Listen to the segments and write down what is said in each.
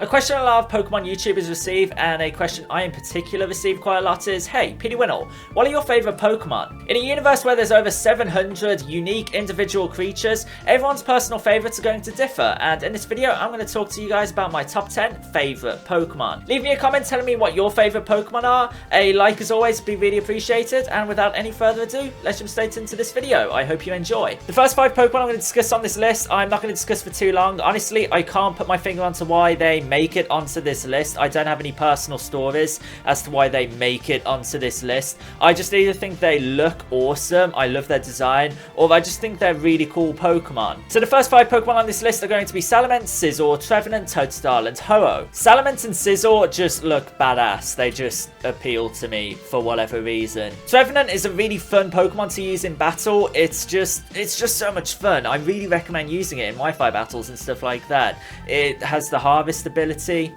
A question a lot of Pokemon YouTubers receive, and a question I in particular receive quite a lot is, hey, PDWinnall, what are your favourite Pokemon? In a universe where there's over 700 unique individual creatures, everyone's personal favourites are going to differ, and in this video I'm going to talk to you guys about my top 10 favourite Pokemon. Leave me a comment telling me what your favourite Pokemon are. A like as always would be really appreciated, and without any further ado, let's jump straight into this video. I hope you enjoy. The first 5 Pokemon I'm going to discuss on this list, I'm not going to discuss for too long. Honestly, I can't put my finger onto why they make it onto this list. I don't have any personal stories as to why they make it onto this list. I just either think they look awesome, I love their design, or I just think they're really cool Pokemon. So the first 5 Pokemon on this list are going to be Salamence, Scizor, Trevenant, Totodile, and Ho-Oh. Salamence and Scizor just look badass. They just appeal to me for whatever reason. Trevenant is a really fun Pokemon to use in battle. It's just so much fun. I really recommend using it in Wi-Fi battles and stuff like that. It has the harvest ability.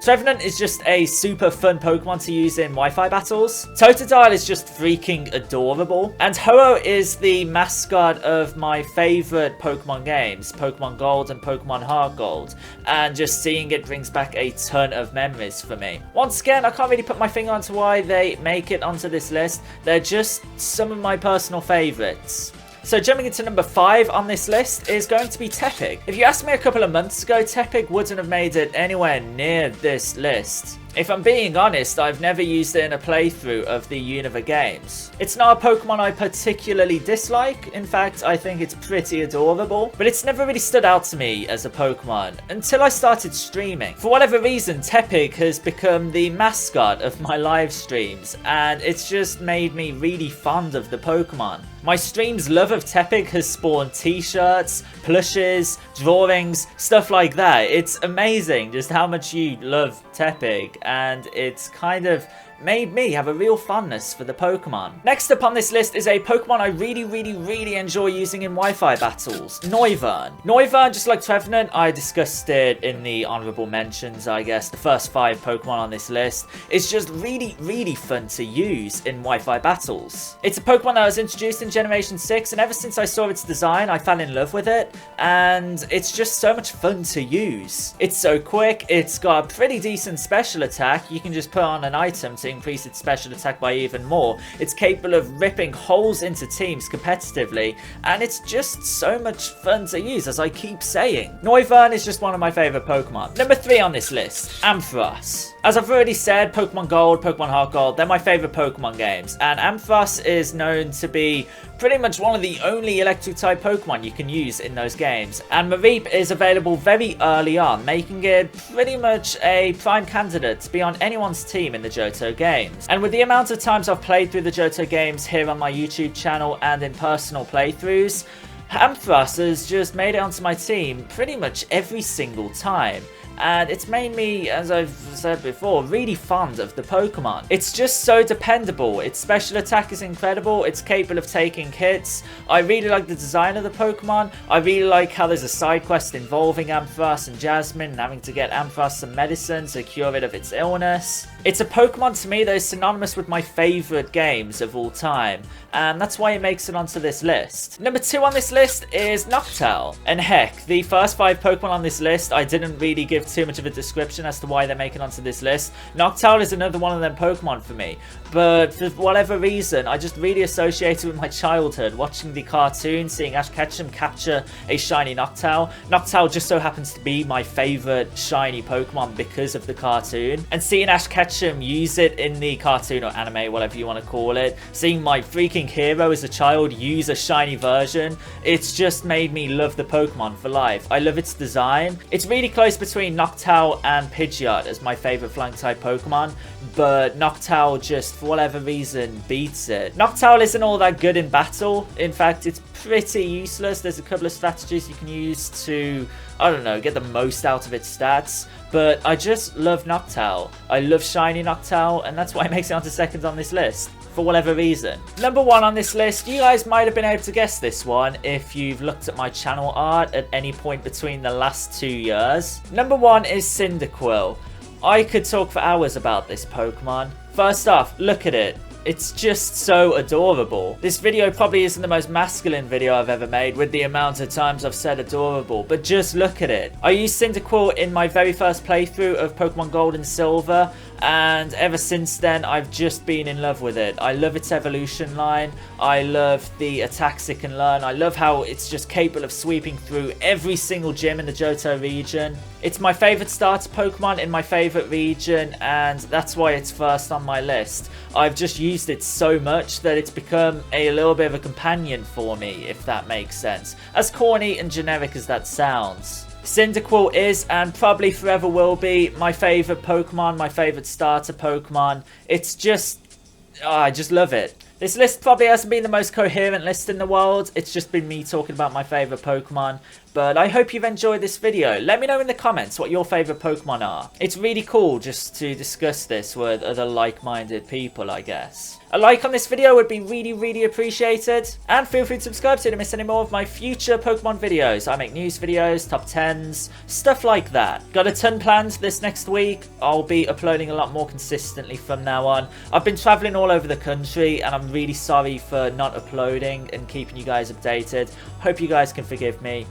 Trevenant is just a super fun Pokemon to use in Wi-Fi battles. Totodile is just freaking adorable. And Ho-Oh is the mascot of my favorite Pokemon games, Pokemon Gold and Pokemon Heart Gold. And just seeing it brings back a ton of memories for me. Once again, I can't really put my finger onto why they make it onto this list. They're just some of my personal favorites. So jumping into number 5 on this list is going to be Tepig. If you asked me a couple of months ago, Tepig wouldn't have made it anywhere near this list. If I'm being honest, I've never used it in a playthrough of the Untitled games. It's not a Pokemon I particularly dislike. In fact, I think it's pretty adorable, but it's never really stood out to me as a Pokemon until I started streaming. For whatever reason, Tepig has become the mascot of my live streams, and it's just made me really fond of the Pokemon. My stream's love of Tepig has spawned t-shirts, plushes, drawings, stuff like that. It's amazing just how much you love Tepig, and it's kind of made me have a real fondness for the Pokemon. Next up on this list is a Pokemon I really enjoy using in Wi-Fi battles, Noivern. Noivern, just like Trevenant, I discussed it in the honorable mentions, I guess. The first 5 Pokemon on this list is just really fun to use in Wi-Fi battles. It's a Pokemon that was introduced in Generation 6, and ever since I saw its design, I fell in love with it, and it's just so much fun to use. It's so quick, it's got a pretty decent special attack. You can just put on an item to increase its special attack by even more. It's capable of ripping holes into teams competitively, and it's just so much fun to use, as I keep saying. Noivern is just one of my favourite Pokemon. Number 3 on this list, Ampharos. As I've already said, Pokemon Gold, Pokemon Heart Gold, they're my favourite Pokemon games, and Ampharos is known to be pretty much one of the only electric type Pokemon you can use in those games, and Mareep is available very early on, making it pretty much a prime candidate to be on anyone's team in the Johto games. And with the amount of times I've played through the Johto games here on my YouTube channel and in personal playthroughs, Ampharos has just made it onto my team pretty much every single time. And it's made me, as I've said before, really fond of the Pokemon. It's just so dependable. Its special attack is incredible. It's capable of taking hits. I really like the design of the Pokemon. I really like how there's a side quest involving Ampharos and Jasmine and having to get Ampharos some medicine to cure it of its illness. It's a Pokemon to me that is synonymous with my favourite games of all time, and that's why it makes it onto this list. Number 2 on this list is Noctowl. And heck, the first 5 Pokemon on this list, I didn't really give too much of a description as to why they're making onto this list. Noctowl is another one of them Pokemon for me, but for whatever reason, I just really associated with my childhood, watching the cartoon, seeing Ash Ketchum capture a shiny Noctowl. Noctowl just so happens to be my favourite shiny Pokemon because of the cartoon, and seeing Ash Ketchum use it in the cartoon or anime, whatever you want to call it, seeing my freaking hero as a child use a shiny version, it's just made me love the Pokemon for life. I love its design. It's really close between Noctowl and Pidgeot as my favourite flying type Pokemon, but Noctowl just for whatever reason beats it. Noctowl isn't all that good in battle. In fact, it's pretty useless. There's a couple of strategies you can use to, I don't know, get the most out of its stats, but I just love Noctowl. I love shiny Noctowl, and that's why it makes it onto second on this list, for whatever reason. Number 1 on this list, you guys might have been able to guess this one if you've looked at my channel art at any point between the last 2 years. Number 1 is Cyndaquil. I could talk for hours about this Pokemon. First off, look at it. It's just so adorable. This video probably isn't the most masculine video I've ever made with the amount of times I've said adorable, but just look at it. I used Cyndaquil in my very first playthrough of Pokemon Gold and Silver, and ever since then I've just been in love with it. I love its evolution line, I love the attacks it can learn, I love how it's just capable of sweeping through every single gym in the Johto region. It's my favourite starter Pokemon in my favourite region, and that's why it's first on my list. I've just used it so much that it's become a little bit of a companion for me, if that makes sense. As corny and generic as that sounds. Cyndaquil is, and probably forever will be, my favourite Pokemon, my favourite starter Pokemon. It's just... I just love it. This list probably hasn't been the most coherent list in the world. It's just been me talking about my favourite Pokemon. But I hope you've enjoyed this video. Let me know in the comments what your favourite Pokemon are. It's really cool just to discuss this with other like-minded people, I guess. A like on this video would be really appreciated. And feel free to subscribe so you don't miss any more of my future Pokemon videos. I make news videos, top 10s, stuff like that. Got a ton planned this next week. I'll be uploading a lot more consistently from now on. I've been travelling all over the country and I'm really sorry for not uploading and keeping you guys updated. Hope you guys can forgive me.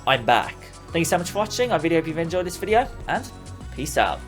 I'm back. Thank you so much for watching. I really hope you've enjoyed this video, and peace out.